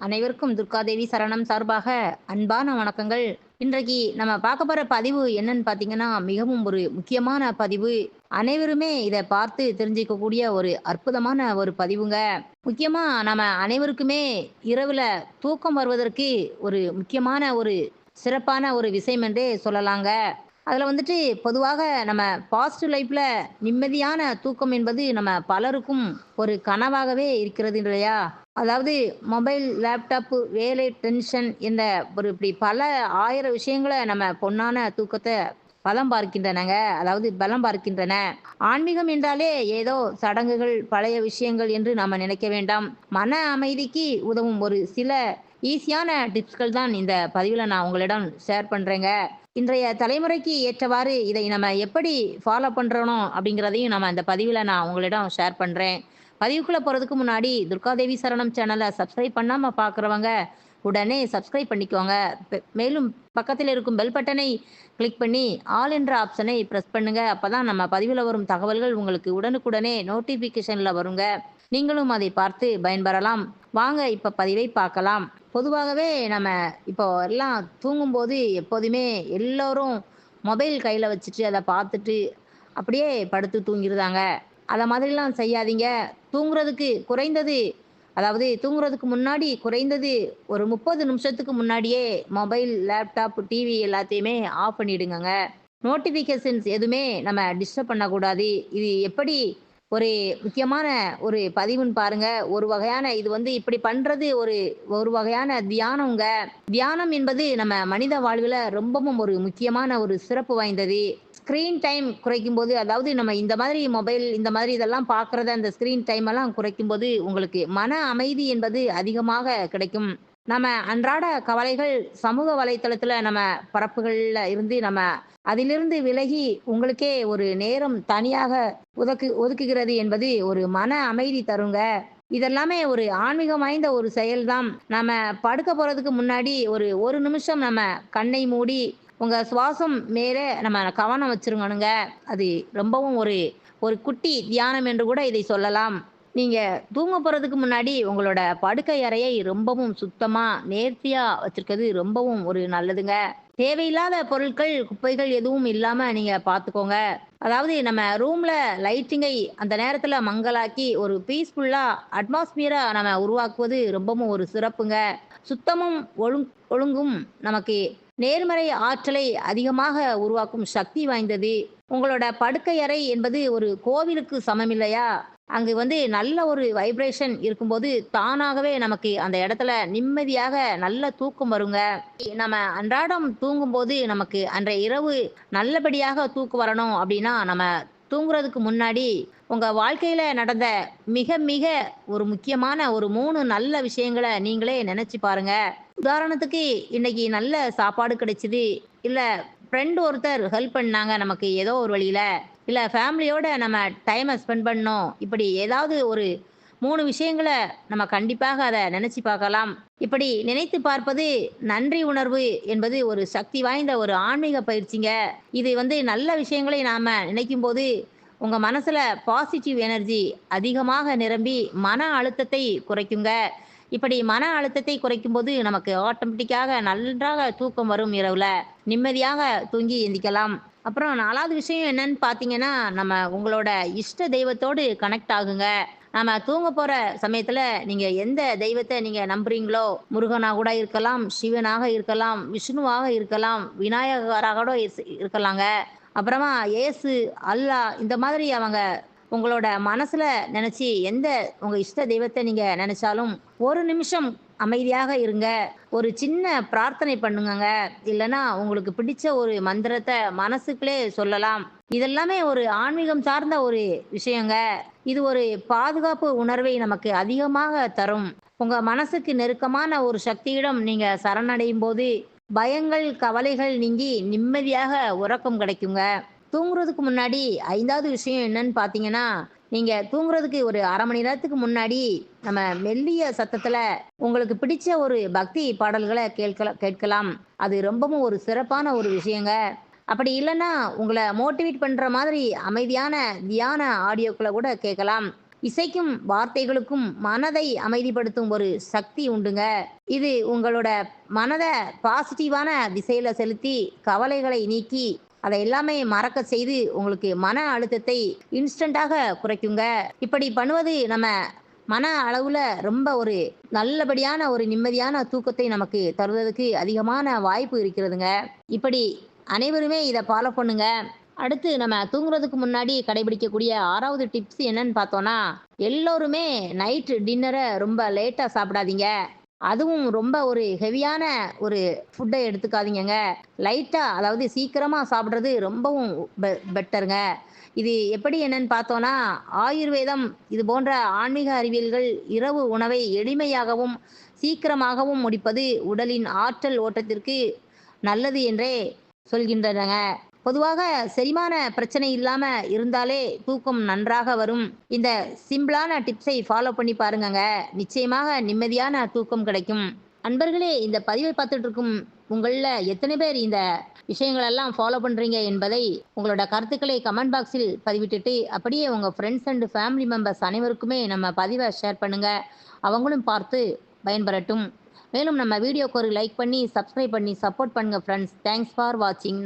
அனைவருக்கும் துர்காதேவி சரணம் சார்பாக அன்பான வணக்கங்கள். இன்றைக்கு நம்ம பார்க்க போற பதிவு என்னன்னு பார்த்தீங்கன்னா, மிகவும் ஒரு முக்கியமான பதிவு. அனைவருமே இத பார்த்து தெரிஞ்சுக்கக்கூடிய ஒரு அற்புதமான ஒரு பதிவுங்க. முக்கியமா நம்ம அனைவருக்குமே இரவுல தூக்கம் வருவதற்கு ஒரு முக்கியமான ஒரு சிறப்பான ஒரு விஷயம் என்றே சொல்லலாங்க. அதுல வந்துட்டு பொதுவாக நம்ம பாசிட்டிவ் லைஃப்ல நிம்மதியான தூக்கம் என்பது நம்ம பலருக்கும் ஒரு கனவாகவே இருக்கிறது இல்லையா? அதாவது மொபைல், லேப்டாப், வேலை, டென்ஷன் என்ற ஒரு இப்படி பல 1000 விஷயங்கள நம்ம பொன்னான தூக்கத்த பலம் பார்க்கின்றனங்க. அதாவது பலம் பார்க்கின்றன. ஆன்மீகம் என்றாலே ஏதோ சடங்குகள், பழைய விஷயங்கள் என்று நாம நினைக்க வேண்டாம். மன அமைதிக்கு உதவும் ஒரு சில ஈஸியான டிப்ஸ்கள் தான் இந்த பதிவுல நான் உங்களிடம் ஷேர் பண்றேங்க. இன்றைய தலைமுறைக்கு ஏற்றவாறு இதை நம்ம எப்படி ஃபாலோ பண்றோம் அப்படிங்கிறதையும் நம்ம இந்த பதிவுல நான் உங்களிடம் ஷேர் பண்றேன். பதிவுக்குள்ள போறதுக்கு முன்னாடி துர்காதேவி சரணம் சேனலை சப்ஸ்கிரைப் பண்ணாம பார்க்குறவங்க உடனே சப்ஸ்கிரைப் பண்ணிக்கோங்க. மேலும் பக்கத்தில் இருக்கும் பெல் பட்டனை கிளிக் பண்ணி ஆல் என்ற ஆப்ஷனை ப்ரெஸ் பண்ணுங்க. அப்பதான் நம்ம பதிவில் வரும் தகவல்கள் உங்களுக்கு உடனுக்குடனே நோட்டிஃபிகேஷன்ல வருங்க. நீங்களும் அதை பார்த்து பயன்பெறலாம். வாங்க இப்ப பதிவை பார்க்கலாம். பொதுவாகவே நம்ம இப்போ எல்லாம் தூங்கும்போது எப்போதுமே எல்லோரும் மொபைல் கையில வச்சுட்டு அதை பார்த்துட்டு அப்படியே படுத்து தூங்கிருதாங்க. அத மாதிரிலாம் செய்யாதீங்க. தூங்குறதுக்கு குறைந்தது அதாவது தூங்குறதுக்கு முன்னாடி குறைந்தது ஒரு 30 நிமிஷத்துக்கு முன்னாடியே மொபைல், லேப்டாப், டிவி எல்லாத்தையுமே ஆஃப் பண்ணிடுங்கங்க. நோட்டிஃபிகேஷன்ஸ் எதுவுமே நம்ம டிஸ்டர்ப் பண்ணக்கூடாது. இது எப்படி ஒரு முக்கியமான ஒரு பதிவுன்னு பாருங்க. ஒரு வகையான இது வந்து இப்படி பண்றது ஒரு ஒரு வகையான தியானம்ங்க. தியானம் என்பது நம்ம மனித வாழ்வில ரொம்பவும் ஒரு முக்கியமான ஒரு சிறப்பு வாய்ந்தது. ஸ்க்ரீன் டைம் குறைக்கும்போது, அதாவது நம்ம இந்த மாதிரி மொபைல், இந்த மாதிரி இதெல்லாம் பார்க்குறத அந்த ஸ்க்ரீன் டைம் எல்லாம் குறைக்கும்போது, உங்களுக்கு மன அமைதி என்பது அதிகமாக கிடைக்கும். நம்ம அன்றாட கவலைகள் சமூக வலைத்தளத்துல நம்ம பரப்புகள்ல இருந்து நம்ம அதிலிருந்து விலகி உங்களுக்கே ஒரு நேரம் தனியாக ஒதுக்குகிறது என்பது ஒரு மன அமைதி தருங்க. இதெல்லாமே ஒரு ஆன்மீகம் வாய்ந்த ஒரு செயல்தான். நம்ம படுக்க போறதுக்கு முன்னாடி ஒரு 1 நிமிஷம் நம்ம கண்ணை மூடி உங்க சுவாசம் மேல நம்ம கவனம் வச்சிருங்கணுங்க. அது ரொம்பவும் ஒரு ஒரு குட்டி தியானம் என்று கூட இதை சொல்லலாம். நீங்க தூங்க போறதுக்கு முன்னாடி உங்களோட படுக்கை அறையை ரொம்பவும் சுத்தமா, நேர்த்தியா வச்சிருக்கிறது ரொம்பவும் ஒரு நல்லதுங்க. தேவையில்லாத பொருட்கள், குப்பைகள் எதுவும் இல்லாம நீங்க பார்த்துக்கோங்க. அதாவது நம்ம ரூம்ல லைட்டிங்கை அந்த நேரத்துல மங்கலாக்கி ஒரு பீஸ்ஃபுல்லா அட்மாஸ்பியரா நம்ம உருவாக்குவது ரொம்பவும் ஒரு சிறப்புங்க. சுத்தமும் ஒழுங்கும் நமக்கு நேர்மறை ஆற்றலை அதிகமாக உருவாக்கும் சக்தி வாய்ந்தது. உங்களோட படுக்கை அறை என்பது ஒரு கோவிலுக்கு சமம் இல்லையா? அங்கு வந்து நல்ல ஒரு வைப்ரேஷன் இருக்கும்போது, தானாகவே நமக்கு அந்த இடத்துல நிம்மதியாக நல்ல தூக்கம் வருங்க. நம்ம அன்றாடம் தூங்கும்போது நமக்கு அன்றைய இரவு நல்லபடியாக தூக்கம் வரணும் அப்படின்னா, நம்ம தூங்குறதுக்கு முன்னாடி உங்க வாழ்க்கையில நடந்த மிக மிக ஒரு முக்கியமான ஒரு 3 நல்ல விஷயங்கள நீங்களே நெனச்சு பாருங்க. உதாரணத்துக்கு இன்னைக்கு நல்ல சாப்பாடு கிடைச்சது, இல்ல ஃப்ரெண்ட் ஒருத்தர் ஹெல்ப் பண்ணாங்க நமக்கு ஏதோ ஒரு வழியில, இல்ல ஃபேமிலியோட நம்ம டைம ஸ்பெண்ட் பண்ணோம். இப்படி ஏதாவது ஒரு 3 விஷயங்கள நம்ம கண்டிப்பாக அத நெனச்சு பார்க்கலாம். இப்படி நினைத்து பார்ப்பது நன்றி உணர்வு என்பது ஒரு சக்தி வாய்ந்த ஒரு ஆன்மீக பயிற்சிங்க. இது வந்து நல்ல விஷயங்களை நாம நினைக்கும்போது, உங்க மனசுல பாசிட்டிவ் எனர்ஜி அதிகமாக நிரம்பி மன அழுத்தத்தை குறைக்குங்க. இப்படி மன அழுத்தத்தை குறைக்கும்போது நமக்கு ஆட்டோமேட்டிக்காக நன்றாக தூக்கம் வரும் இரவுல. நிம்மதியாக தூங்கி எந்திக்கலாம். அப்புறம் 4வது விஷயம் என்னன்னு பார்த்தீங்கன்னா, நம்ம உங்களோட இஷ்ட தெய்வத்தோடு கனெக்ட் ஆகுங்க. நாம தூங்க போற சமயத்துல நீங்க எந்த தெய்வத்த நீங்க நம்புறீங்களோ, முருகனா கூட இருக்கலாம், சிவனாக இருக்கலாம், விஷ்ணுவாக இருக்கலாம், விநாயகரா கூட இருக்கலாங்க. அப்புறமா இயேசு, அல்லாஹ் இந்த மாதிரி அவங்க உங்களோட மனசுல நெனச்சு எந்த உங்க இஷ்ட தெய்வத்த நீங்க நெனச்சாலும், 1 நிமிஷம் அமைதியாக இருங்க. ஒரு சின்ன பிரார்த்தனை பண்ணுங்கங்க. இல்லன்னா உங்களுக்கு பிடிச்ச ஒரு மந்திரத்த மனசுக்குள்ளே சொல்லலாம். இதெல்லாமே ஒரு ஆன்மீகம் சார்ந்த ஒரு விஷயங்க. இது ஒரு பாதுகாப்பு உணர்வை நமக்கு அதிகமாக தரும். உங்க மனசுக்கு நெருக்கமான ஒரு சக்தியிடம் நீங்க சரணடையும்போது, பயங்கள், கவலைகள் நீங்கி நிம்மதியாக உறக்கம் கிடைக்குங்க. தூங்குறதுக்கு முன்னாடி 5வது விஷயம் என்னன்னு பார்த்தீங்கன்னா, நீங்க தூங்குறதுக்கு ஒரு 1/2 மணி நேரத்துக்கு முன்னாடி, நம்ம மெல்லிய சத்தத்துல உங்களுக்கு பிடிச்ச ஒரு பக்தி பாடல்கள கேட்கலாம். அது ரொம்பவும் ஒரு சிறப்பான ஒரு விஷயங்க. அப்படி இல்லன்னா, உங்கள மோட்டிவேட் பண்ற மாதிரி அமைதியான தியான ஆடியோக்கள கூட கேட்கலாம். இசைக்கும் வார்த்தைகளுக்கும் மனதை அமைதிப்படுத்தும் ஒரு சக்தி உண்டுங்க. இது உங்களோட மனத பாசிட்டிவான திசையில செலுத்தி, கவலைகளை நீக்கி, அத எல்லாமே மறக்க செய்து, உங்களுக்கு மன அழுத்தத்தை இன்ஸ்டன்ட்டாக குறைக்குங்க. இப்படி பண்ணுவது நம்ம மன அளவுல ரொம்ப ஒரு நல்லபடியான ஒரு நிம்மதியான தூக்கத்தை நமக்கு தருவதற்கு அதிகமான வாய்ப்பு இருக்கிறதுங்க. இப்படி அனைவருமே இத ஃபாலோ பண்ணுங்க. அடுத்து நம்ம தூங்குறதுக்கு முன்னாடி கடைபிடிக்கக்கூடிய 6வது டிப்ஸ் என்னன்னு பார்த்தோம்னா, எல்லோருமே நைட் டின்னர ரொம்ப லேட்டா சாப்பிடாதீங்க. அதுவும் ரொம்ப ஒரு ஹெவியான ஒரு ஃபுட்ட எடுத்துக்காதீங்கங்க. லைட்டா அதாவது சீக்கிரமா சாப்பிடுறது ரொம்பவும் பெட்டர்ங்க. இது எப்படி என்னன்னு பார்த்தோம்னா, ஆயுர்வேதம் இது போன்ற ஆன்மீக அறிவியல்கள் இரவு உணவை எளிமையாகவும், சீக்கிரமாகவும் முடிப்பது உடலின் ஆற்றல் ஓட்டத்திற்கு நல்லது என்றே சொல்கின்றனங்க. பொதுவாக செரிமான பிரச்சனை இல்லாம இருந்தாலே தூக்கம் நன்றாக வரும். இந்த சிம்பிளான டிப்ஸை ஃபாலோ பண்ணி பாருங்கங்க. நிச்சயமாக நிம்மதியான தூக்கம் கிடைக்கும். அன்பர்களே, இந்த பதிவை பார்த்துட்டு இருக்கும் உங்கள்ல எத்தனை பேர் இந்த விஷயங்களெல்லாம் ஃபாலோ பண்றீங்க என்பதை உங்களோட கருத்துக்களை கமெண்ட் பாக்ஸில் பதிவிட்டுட்டு, அப்படியே உங்க ஃப்ரெண்ட்ஸ் அண்ட் ஃபேமிலி மெம்பர்ஸ் அனைவருக்குமே நம்ம பதிவ ஷேர் பண்ணுங்க. அவங்களும் பார்த்து பயன்பெறட்டும். மேலும் நம்ம வீடியோக்கு ஒரு லைக் பண்ணி, சப்ஸ்கிரைப் பண்ணி சப்போர்ட் பண்ணுங்க ஃப்ரெண்ட்ஸ். தேங்க்ஸ் ஃபார் வாட்சிங்.